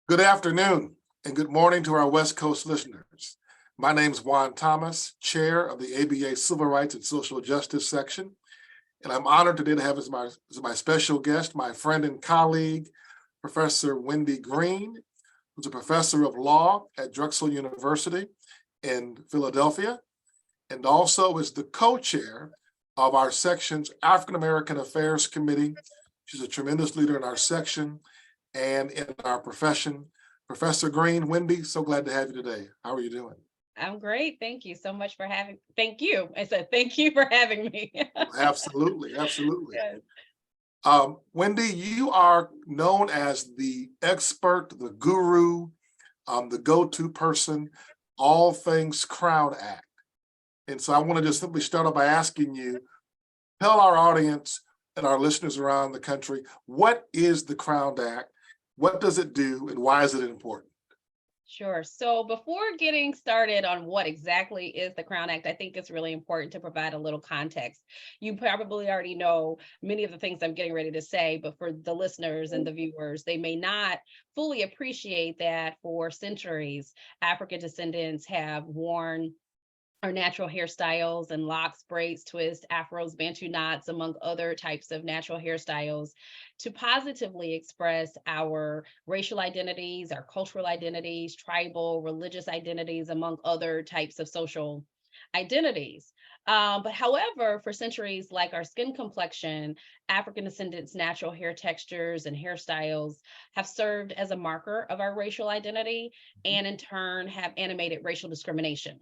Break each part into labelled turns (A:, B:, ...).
A: Good afternoon and good morning to our West Coast listeners. My name is Juan Thomas, Chair of the ABA Civil Rights and Social Justice Section, and I'm honored today to have as my special guest, my friend and colleague, Professor Wendy Greene, who's a professor of law at Drexel University in Philadelphia, and also is the co-chair of our section's African American Affairs Committee. She's a tremendous leader in our section and in our profession. Professor Greene, Wendy, so glad to have you today. How are you doing?
B: I'm great. Thank you so much for having, thank you. I said, thank you for having me.
A: Absolutely, absolutely.
B: Yes.
A: Wendy, you are known as the expert, the guru, the go-to person, all things Crown Act. And so I want to just simply start off by asking you, tell our audience and our listeners around the country, what is the Crown Act? What does it do and why is it important?
B: Sure. So before getting started on what exactly is the Crown Act, I think it's really important to provide a little context. You probably already know many of the things I'm getting ready to say, but for the listeners and the viewers, they may not fully appreciate that for centuries, African descendants have worn our natural hairstyles and locks, braids, twists, afros, bantu knots, among other types of natural hairstyles to positively express our racial identities, our cultural identities, tribal, religious identities, among other types of social identities. But however, for centuries, like our skin complexion, African descendants' natural hair textures and hairstyles have served as a marker of our racial identity and in turn have animated racial discrimination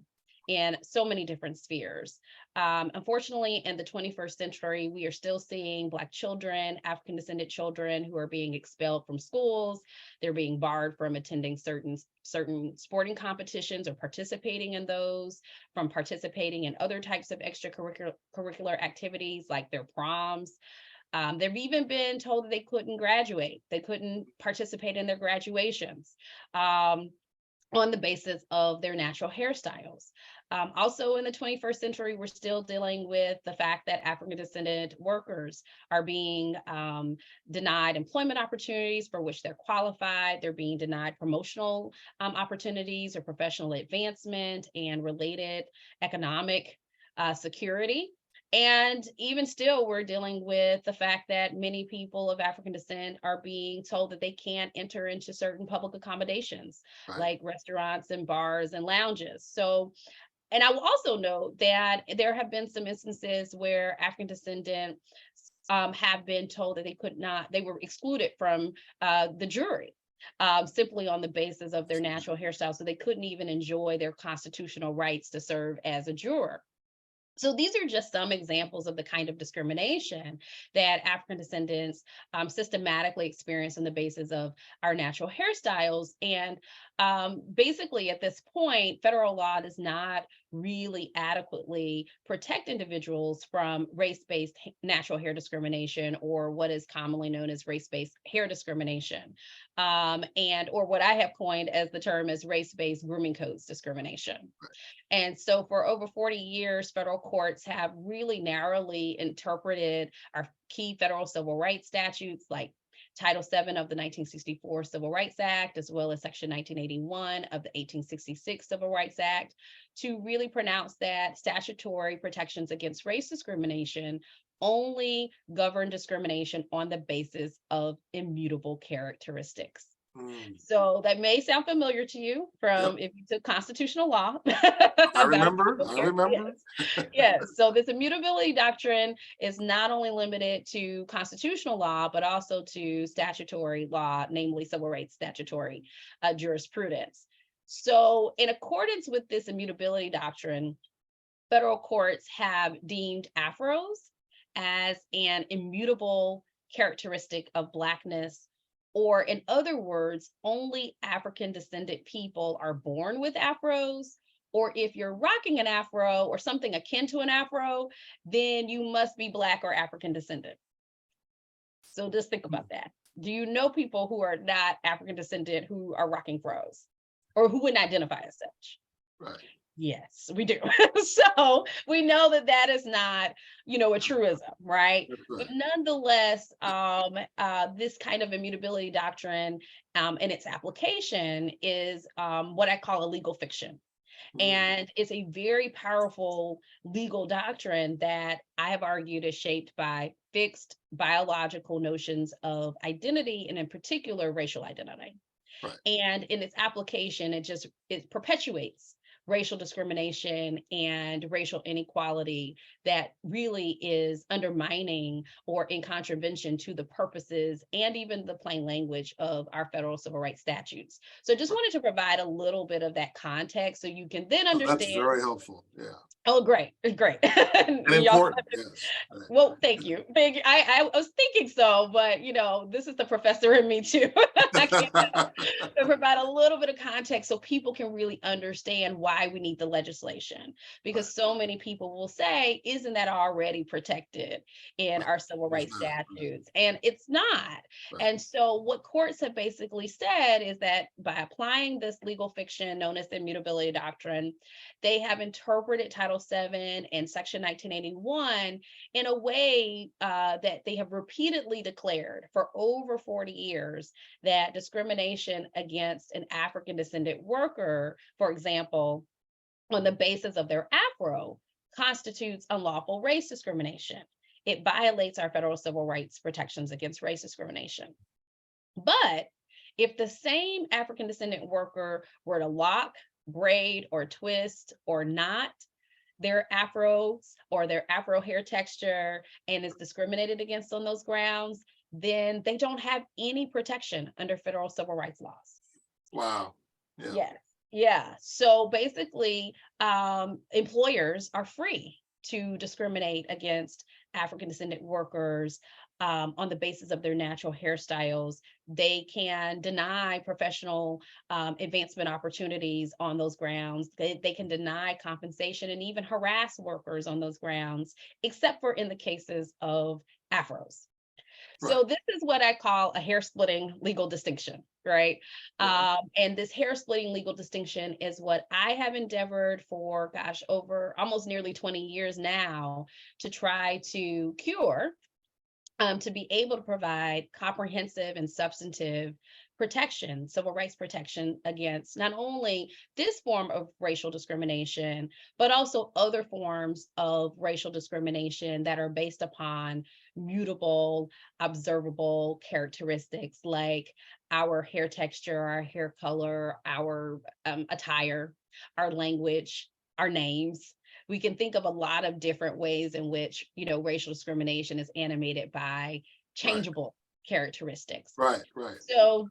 B: in so many different spheres. Unfortunately, in the 21st century, we are still seeing Black children, African descendant children who are being expelled from schools. They're being barred from attending certain sporting competitions or participating in those, from participating in other types of extracurricular activities like their proms. They've even been told that they couldn't graduate. They couldn't participate in their graduations. On the basis of their natural hairstyles. Also in the 21st century, we're still dealing with the fact that African descendant workers are being denied employment opportunities for which they're qualified. They're being denied promotional opportunities or professional advancement and related economic security. And even still, we're dealing with the fact that many people of African descent are being told that they can't enter into certain public accommodations,
A: Right.
B: like restaurants and bars and lounges. So, and I will also note that there have been some instances where African descendants have been told that they were excluded from the jury. Simply on the basis of their natural hairstyle. So they couldn't even enjoy their constitutional rights to serve as a juror. So these are just some examples of the kind of discrimination that African descendants systematically experience on the basis of our natural hairstyles. And basically at this point, federal law does not really adequately protect individuals from race-based natural hair discrimination, or what is commonly known as race-based hair discrimination, or what I have coined as the term is race-based grooming codes discrimination. And so for over 40 years, federal courts have really narrowly interpreted our key federal civil rights statutes like Title VII of the 1964 Civil Rights Act, as well as Section 1981 of the 1866 Civil Rights Act, to really pronounce that statutory protections against race discrimination only govern discrimination on the basis of immutable characteristics. So that may sound familiar to you from if you took constitutional law.
A: I remember.
B: Yes. Yes. So this immutability doctrine is not only limited to constitutional law, but also to statutory law, namely civil rights statutory jurisprudence. So in accordance with this immutability doctrine, federal courts have deemed afros as an immutable characteristic of Blackness, or in other words, only African descendant people are born with afros, or if you're rocking an afro or something akin to an afro, then you must be Black or African descendant. So just think about that. Do you know people who are not African descendant who are rocking fros or who wouldn't identify as such?
A: Right.
B: Yes, we do. So we know that that is not, a truism, right?
A: That's
B: But
A: right.
B: nonetheless, this kind of immutability doctrine and its application is what I call a legal fiction.
A: Mm,
B: And it's a very powerful legal doctrine that I have argued is shaped by fixed biological notions of identity, and in particular, racial identity.
A: right.
B: And in its application, it perpetuates racial discrimination and racial inequality that really is undermining or in contravention to the purposes and even the plain language of our federal civil rights statutes. So just
A: Right.
B: wanted to provide a little bit of that context so you can then
A: Oh, that's
B: understand.
A: very helpful. Yeah.
B: Oh, great, great.
A: And
B: Y'all,
A: important. Yes. Right.
B: well, thank you. Thank you. I was thinking so, but this is the professor in me too. I can't to provide a little bit of context so people can really understand why we need the legislation.
A: Right.
B: Because so many people will say, isn't that already protected in
A: Right.
B: our civil
A: It's
B: rights
A: not. Right.
B: statutes? And it's not.
A: Right.
B: And so, what courts have basically said is that by applying this legal fiction known as the immutability doctrine, they have interpreted Title VII and Section 1981 in a way that they have repeatedly declared for over 40 years that discrimination against an African descendant worker, for example, on the basis of their Afro, constitutes unlawful race discrimination. It violates our federal civil rights protections against race discrimination. But if the same African descendant worker were to lock, braid, or twist or knot their afros or their afro hair texture and is discriminated against on those grounds, then they don't have any protection under federal civil rights laws.
A: Wow. Yeah.
B: Yes. Yeah. So basically, employers are free to discriminate against African descendant workers on the basis of their natural hairstyles. They can deny professional advancement opportunities on those grounds. They can deny compensation and even harass workers on those grounds, except for in the cases of Afros.
A: Right.
B: So this is what I call a hair splitting legal distinction, right?
A: Right.
B: And this hair splitting legal distinction is what I have endeavored for, gosh, over almost nearly 20 years now to try to cure, to be able to provide comprehensive and substantive protection, civil rights protection against not only this form of racial discrimination, but also other forms of racial discrimination that are based upon mutable, observable characteristics like our hair texture, our hair color, our attire, our language, our names. We can think of a lot of different ways in which, racial discrimination is animated by
A: Right.
B: changeable characteristics.
A: Right. Right.
B: So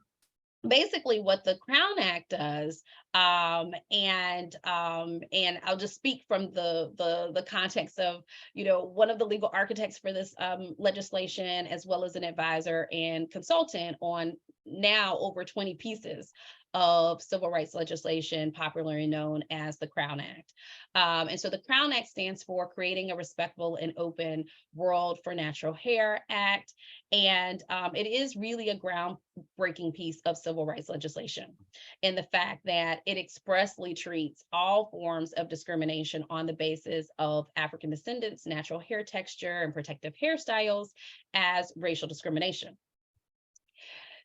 B: basically what the Crown Act does, and I'll just speak from the context of, one of the legal architects for this legislation, as well as an advisor and consultant on now over 20 pieces of civil rights legislation, popularly known as the Crown Act. And so the Crown Act stands for Creating a Respectful and Open World for Natural Hair Act. And it is really a groundbreaking piece of civil rights legislation in the fact that it expressly treats all forms of discrimination on the basis of African descendants, natural hair texture, and protective hairstyles as racial discrimination.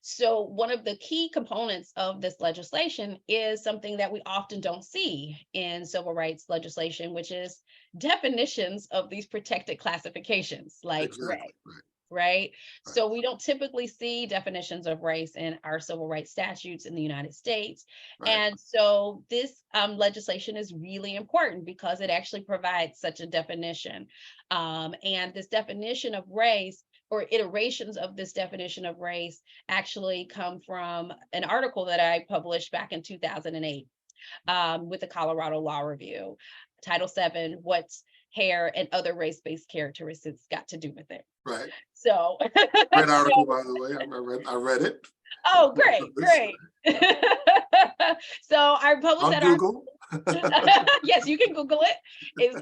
B: So one of the key components of this legislation is something that we often don't see in civil rights legislation, which is definitions of these protected classifications like race.
A: Exactly. Right.
B: Right?
A: Right.
B: So we don't typically see definitions of race in our civil rights statutes in the United States.
A: Right.
B: And so this legislation is really important because it actually provides such a definition. And this definition of race, or iterations of this definition of race, actually come from an article that I published back in 2008 with the Colorado Law Review, Title VII, What's Hair and Other Race-Based Characteristics Got to Do with It.
A: Right.
B: So,
A: Great article, by the way. I read it.
B: oh, great, great. So I published
A: On
B: that
A: Google.
B: yes, you can Google it.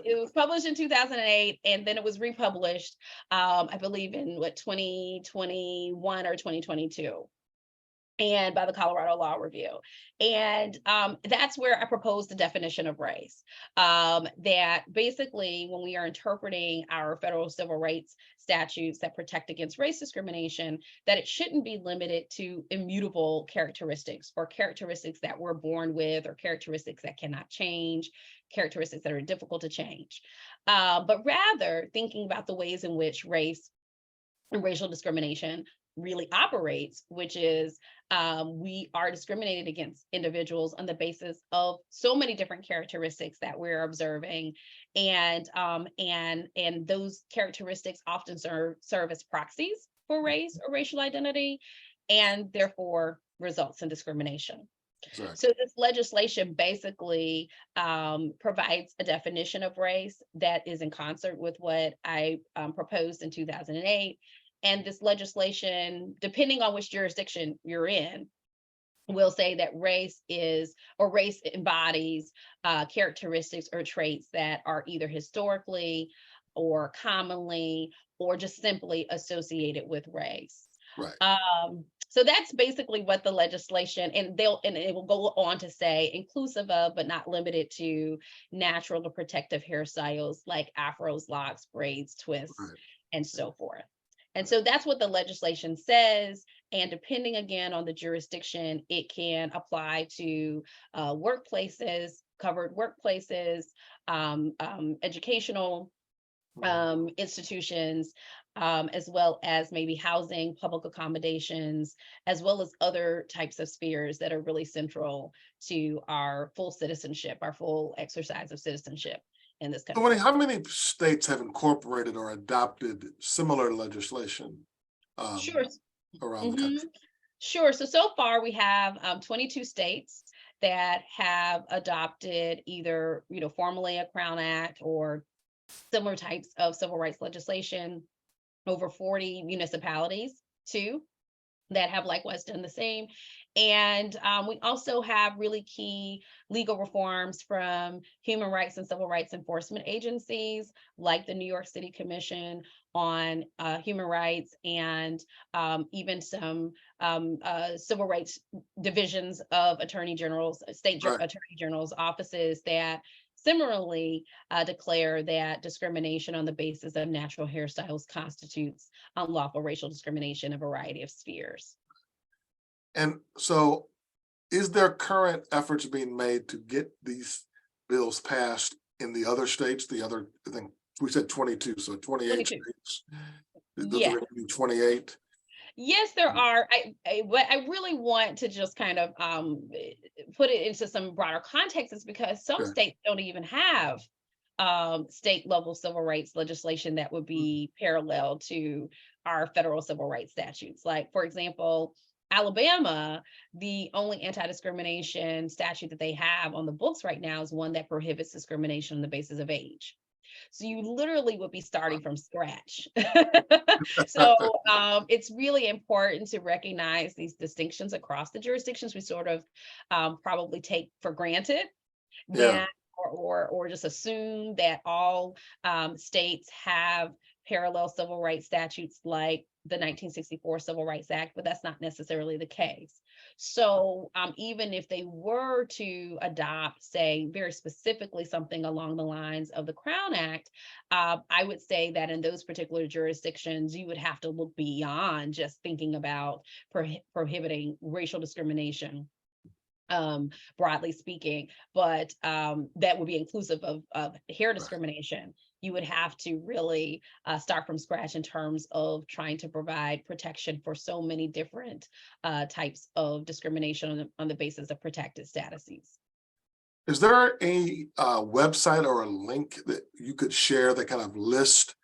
B: It was published in 2008, and then it was republished, I believe in 2021 or 2022. and by the Colorado Law Review. And that's where I proposed the definition of race. That basically, when we are interpreting our federal civil rights statutes that protect against race discrimination, that it shouldn't be limited to immutable characteristics or characteristics that we're born with or characteristics that cannot change, characteristics that are difficult to change. But rather thinking about the ways in which race and racial discrimination really operates, which is we are discriminated against individuals on the basis of so many different characteristics that we're observing, and those characteristics often serve as proxies for race or racial identity, and therefore results in discrimination.
A: Exactly.
B: So this legislation basically provides a definition of race that is in concert with what I proposed in 2008. And this legislation, depending on which jurisdiction you're in, will say that race embodies characteristics or traits that are either historically or commonly or just simply associated with race.
A: Right.
B: So that's basically what the legislation, and it will go on to say inclusive of, but not limited to, natural or protective hairstyles like afros, locks, braids, twists,
A: Right.
B: and so forth. And so that's what the legislation says. And depending again on the jurisdiction, it can apply to workplaces, covered workplaces, educational institutions, as well as maybe housing, public accommodations, as well as other types of spheres that are really central to our full citizenship, our full exercise of citizenship in this country.
A: So, Wendy, how many states have incorporated or adopted similar legislation
B: Sure.
A: around the country?
B: Sure. So far we have 22 states that have adopted either, formally a Crown Act or similar types of civil rights legislation. Over 40 municipalities too that have likewise done the same. And we also have really key legal reforms from human rights and civil rights enforcement agencies like the New York City Commission on Human Rights, and even some civil rights divisions of attorney generals, state
A: Right.
B: attorney generals' offices that similarly declare that discrimination on the basis of natural hairstyles constitutes unlawful racial discrimination in a variety of spheres.
A: And so, is there current efforts being made to get these bills passed in the other states? I think we said 22, so 28
B: 22.
A: states. Those
B: Yeah.
A: are going to be 28.
B: Yes, there are. What I really want to just kind of put it into some broader context is because some
A: Okay.
B: states don't even have state level civil rights legislation that would be parallel to our federal civil rights statutes. Like, for example, Alabama, the only anti-discrimination statute that they have on the books right now is one that prohibits discrimination on the basis of age. So you literally would be starting from scratch. So it's really important to recognize these distinctions across the jurisdictions. We sort of probably take for granted that, or just assume that all states have parallel civil rights statutes like the 1964 Civil Rights Act, but that's not necessarily the case. So even if they were to adopt, say, very specifically something along the lines of the Crown Act, I would say that in those particular jurisdictions, you would have to look beyond just thinking about prohibiting racial discrimination, broadly speaking, but that would be inclusive of hair discrimination. You would have to really start from scratch in terms of trying to provide protection for so many different types of discrimination on the basis of protected statuses.
A: Is there a website or a link that you could share that kind of list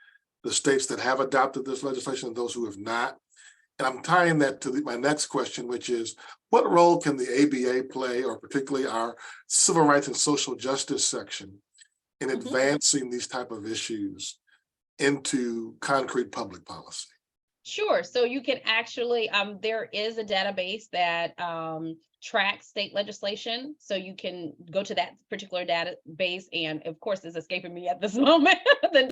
A: the states that have adopted this legislation and those who have not? And I'm tying that to my next question, which is, what role can the ABA play, or particularly our Civil Rights and Social Justice section, in advancing these type of issues into concrete public policy?
B: Sure. So you can actually, there is a database that tracks state legislation. So you can go to that particular database, and of course, it's escaping me at this moment. Then-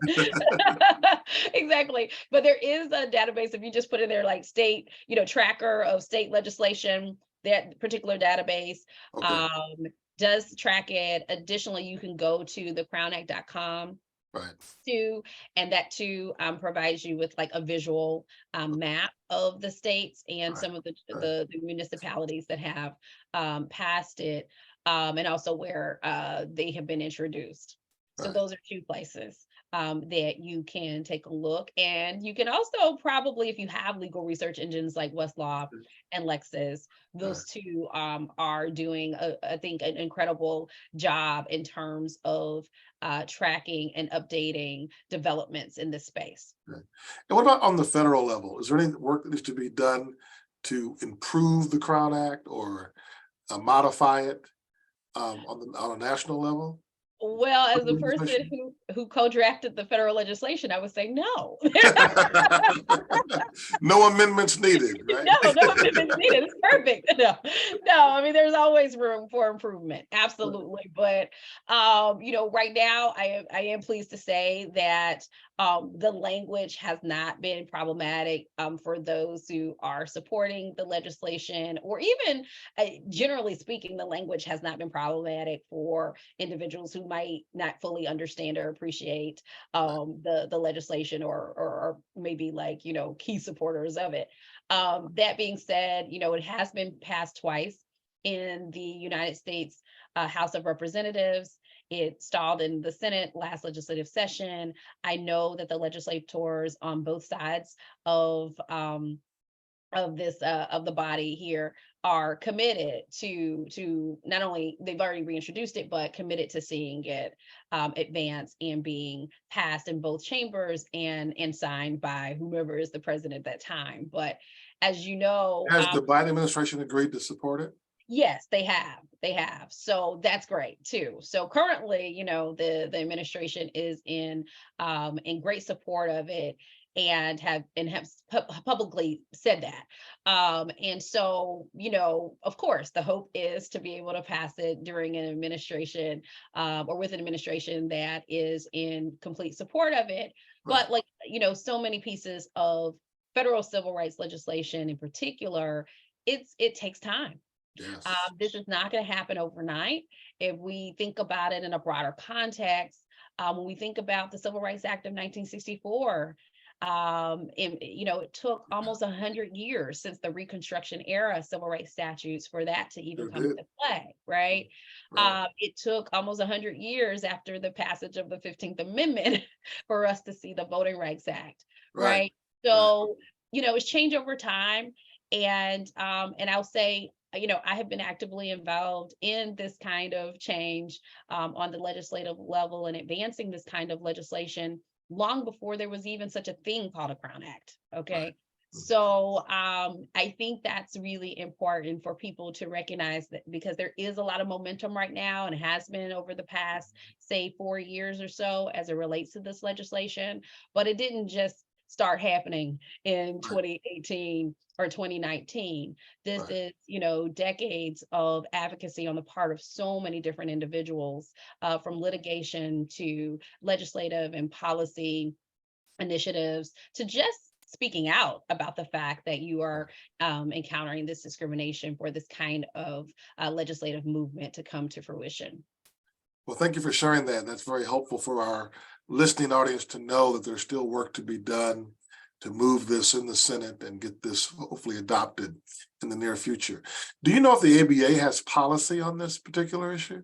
B: exactly. But there is a database. If you just put in there like state, tracker of state legislation, that particular database
A: Okay,
B: um, does track it. Additionally, you can go to thecrownact.com
A: right,
B: too, and that too provides you with like a visual map of the states and
A: right,
B: some of the
A: right,
B: the municipalities that have passed it, and also where they have been introduced. So
A: right,
B: those are two places that you can take a look, and you can also probably, if you have legal research engines like Westlaw and Lexis,
A: right.
B: those two are doing, I think, an incredible job in terms of tracking and updating developments in this space.
A: Right. And what about on the federal level? Is there any work that needs to be done to improve the Crown Act or modify it on a national level?
B: Well, as the person
A: Legislation?
B: who co-drafted the federal legislation, I would say no.
A: No amendments needed, right?
B: No, no amendments needed. It's perfect. No, no. I mean, there's always room for improvement. Absolutely. But right now, I am pleased to say that the language has not been problematic for those who are supporting the legislation, or even generally speaking, the language has not been problematic for individuals who might not fully understand or appreciate the legislation, or maybe like key supporters of it. That being said, it has been passed twice in the United States House of Representatives. It stalled in the Senate last legislative session. I know that the legislators on both sides of this of the body here are committed to not only, they've already reintroduced it, but committed to seeing it advance and being passed in both chambers and signed by whomever is the president at that time. But as you know,
A: Has the Biden administration agreed to support it?
B: yes, they have. They have. So that's great too. So currently, the administration is in great support of it, and have publicly said that. And so, of course, the hope is to be able to pass it during an administration, or with an administration that is in complete support of it.
A: Right.
B: But like, so many pieces of federal civil rights legislation in particular, it takes time.
A: Yes.
B: This is not going to happen overnight. If we think about it in a broader context, when we think about the Civil Rights Act of 1964, it took almost 100 years since the Reconstruction era civil rights statutes for that to even
A: Sure
B: come
A: did.
B: into play, right?
A: Right.
B: It took almost 100 years after the passage of the 15th Amendment for us to see the Voting Rights Act,
A: Right.
B: right?
A: Right.
B: So, it's changed over time, and I'll say, I have been actively involved in this kind of change on the legislative level and advancing this kind of legislation long before there was even such a thing called a Crown Act.
A: Right.
B: Okay.
A: Mm.
B: So I think that's really important for people to recognize, that because there is a lot of momentum right now, and has been over the past, say, 4 years or so as it relates to this legislation. But it didn't just start happening in
A: Right.
B: 2018 or 2019. This
A: Right.
B: is, decades of advocacy on the part of so many different individuals, from litigation to legislative and policy initiatives, to just speaking out about the fact that you are encountering this discrimination, for this kind of legislative movement to come to fruition.
A: Well, thank you for sharing that. That's very helpful for our listening audience to know that there's still work to be done to move this in the Senate and get this hopefully adopted in the near future. Do you know if the ABA has policy on this particular issue?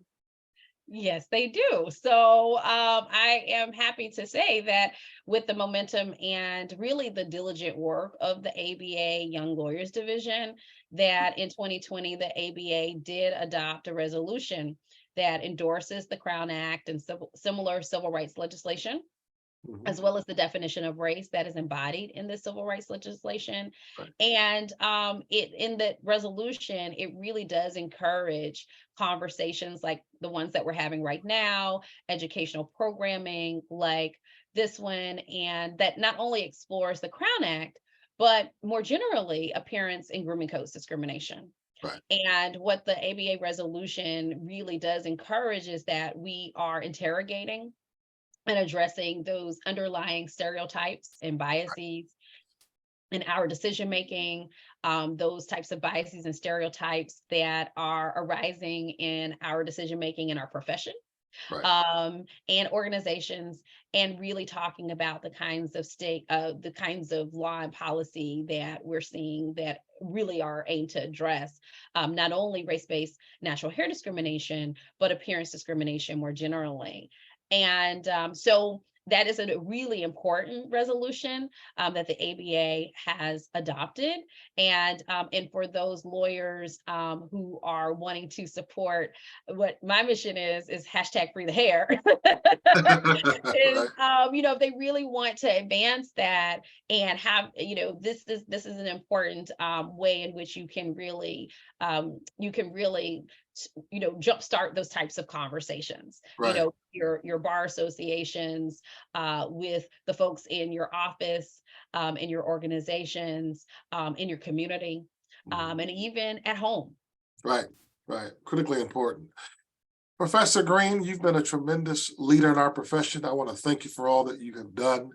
B: Yes, they do. So I am happy to say that with the momentum and really the diligent work of the ABA Young Lawyers Division, that in 2020, the ABA did adopt a resolution that endorses the Crown Act and similar civil rights legislation,
A: Mhm.
B: as well as the definition of race that is embodied in the civil rights legislation.
A: Right.
B: And it in the resolution, it really does encourage conversations like the ones that we're having right now, educational programming like this one, and that not only explores the Crown Act, but more generally, appearance and grooming codes discrimination.
A: Right.
B: And what the ABA resolution really does encourage is that we are interrogating and addressing those underlying stereotypes and biases in our decision making, those types of biases and stereotypes that are arising in our decision making in our profession,
A: Right.
B: and organizations, and really talking about the kinds of the kinds of law and policy that we're seeing that really are aimed to address not only race-based natural hair discrimination, but appearance discrimination more generally. And so that is a really important resolution that the ABA has adopted. And for those lawyers who are wanting to support what my mission is hashtag free the hair. Is if they really want to advance that and have, this is an important way in which you can really jumpstart those types of conversations.
A: Right.
B: Your bar associations, with the folks in your office, in your organizations, in your community, and even at home.
A: Right. Critically important. Professor Greene, you've been a tremendous leader in our profession. I want to thank you for all that you have done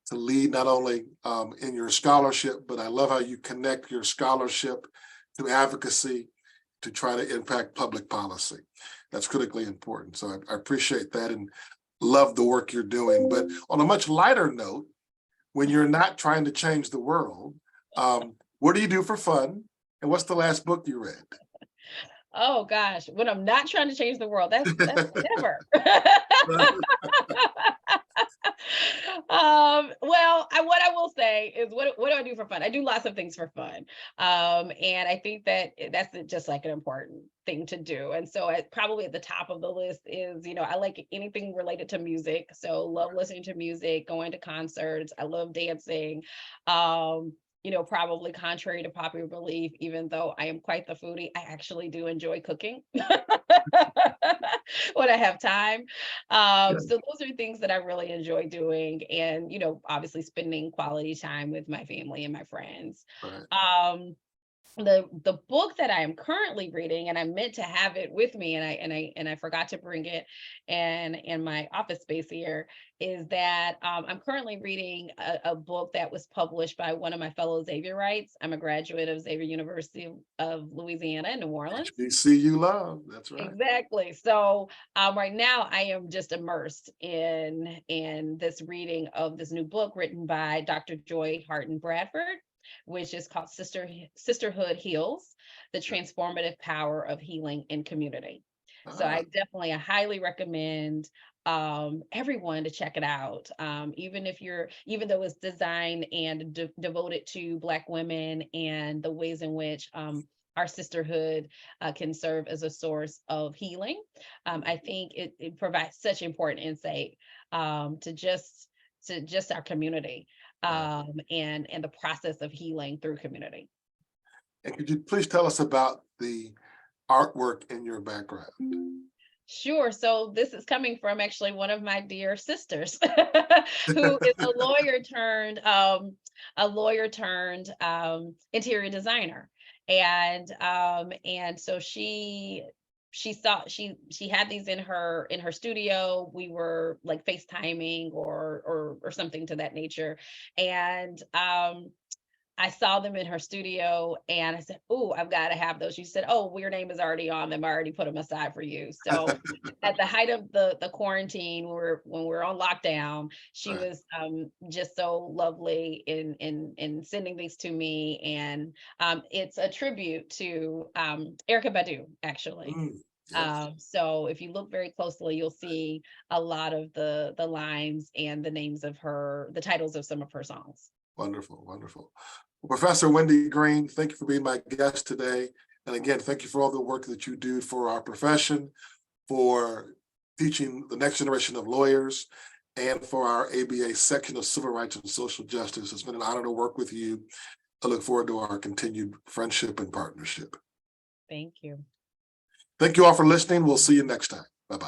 A: to lead, not only in your scholarship, but I love how you connect your scholarship to advocacy to try to impact public policy. That's critically important. So I appreciate that and love the work you're doing. But on a much lighter note, when you're not trying to change the world, what do you do for fun? And what's the last book you read?
B: Oh gosh, when I'm not trying to change the world, that's never. What I will say is, what do I do for fun? I do lots of things for fun. And I think that that's just like an important thing to do. And so probably at the top of the list is, I like anything related to music. So love listening to music, going to concerts. I love dancing. Probably contrary to popular belief, even though I am quite the foodie, I actually do enjoy cooking when I have time. So those are things that I really enjoy doing, and obviously spending quality time with my family and my friends.
A: Right.
B: The book that I am currently reading, and I meant to have it with me, and I forgot to bring it in my office space here, is that I'm currently reading a book that was published by one of my fellow Xavierites. I'm a graduate of Xavier University of Louisiana in New Orleans.
A: HBCU love. That's right.
B: Exactly. So right now I am just immersed in this reading of this new book written by Dr. Joy Harton Bradford, which is called Sisterhood Heals: The Transformative Power of Healing in Community. So I highly recommend everyone to check it out. Even though it's designed and devoted to Black women and the ways in which our sisterhood can serve as a source of healing. I think it provides such important insight to just our community. And the process of healing through community.
A: And could you please tell us about the artwork in your background?
B: Sure. So this is coming from actually one of my dear sisters, who is a lawyer turned interior designer, and so she had these in her studio. We were like FaceTiming or something to that nature. And I saw them in her studio and I said, "Oh, I've got to have those." She said, "Oh, well, your name is already on them. I already put them aside for you." So at the height of the quarantine, when we're on lockdown, she was just so lovely in sending these to me. And it's a tribute to Erykah Badu, actually.
A: Yes.
B: So if you look very closely, you'll see a lot of the lines and the names of the titles of some of her songs.
A: Wonderful. Well, Professor Wendy Greene, thank you for being my guest today. And again, thank you for all the work that you do for our profession, for teaching the next generation of lawyers, and for our ABA section of Civil Rights and Social Justice. It's been an honor to work with you. I look forward to our continued friendship and partnership.
B: Thank you.
A: Thank you all for listening. We'll see you next time. Bye-bye.